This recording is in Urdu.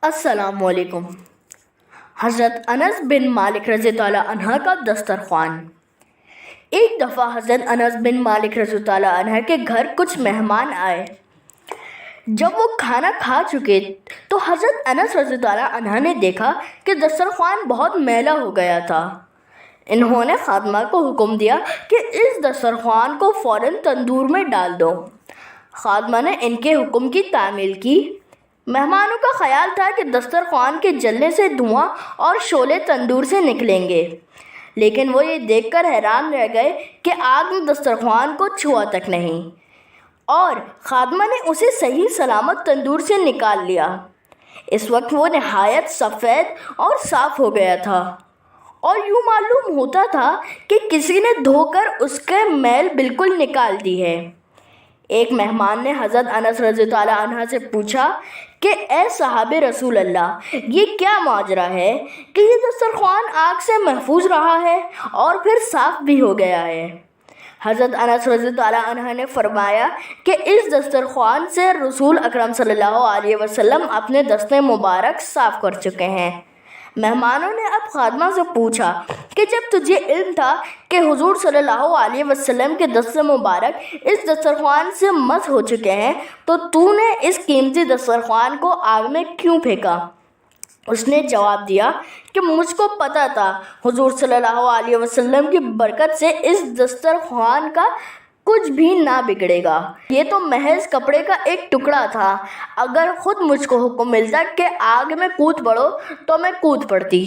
السلام علیکم۔ حضرت انس بن مالک رضی اللہ عنہ کا دسترخوان۔ ایک دفعہ حضرت انس بن مالک رضی اللہ عنہ کے گھر کچھ مہمان آئے۔ جب وہ کھانا کھا چکے تو حضرت انس رضی اللہ عنہ نے دیکھا کہ دسترخوان بہت میلا ہو گیا تھا۔ انہوں نے خادمہ کو حکم دیا کہ اس دسترخوان کو فوراً تندور میں ڈال دو۔ خادمہ نے ان کے حکم کی تعمیل کی۔ مہمانوں کا خیال تھا کہ دسترخوان کے جلنے سے دھواں اور شعلے تندور سے نکلیں گے، لیکن وہ یہ دیکھ کر حیران رہ گئے کہ آگ نے دسترخوان کو چھوا تک نہیں، اور خادمہ نے اسے صحیح سلامت تندور سے نکال لیا۔ اس وقت وہ نہایت سفید اور صاف ہو گیا تھا، اور یوں معلوم ہوتا تھا کہ کسی نے دھو کر اس کے میل بالکل نکال دی ہے۔ ایک مہمان نے حضرت انس رضی اللہ عنہ سے پوچھا کہ اے صحابہ رسول اللہ، یہ کیا ماجرا ہے کہ یہ دسترخوان آگ سے محفوظ رہا ہے اور پھر صاف بھی ہو گیا ہے؟ حضرت انس رضی اللہ عنہ نے فرمایا کہ اس دسترخوان سے رسول اکرم صلی اللہ علیہ وسلم اپنے دست مبارک صاف کر چکے ہیں۔ مہمانوں نے اب خادمہ سے پوچھا کہ جب تجھے علم تھا کہ حضور صلی اللہ علیہ وسلم کے دست مبارک اس دسترخوان سے مسح ہو چکے ہیں تو نے اس قیمتی دسترخوان کو آگ میں کیوں پھینکا؟ اس نے جواب دیا کہ مجھ کو پتہ تھا حضور صلی اللہ علیہ وسلم کی برکت سے اس دسترخوان کا کچھ بھی نہ بگڑے گا۔ یہ تو محض کپڑے کا ایک ٹکڑا تھا، اگر خود مجھ کو حکم ملتا کہ آگ میں کود پڑو تو میں کود پڑتی۔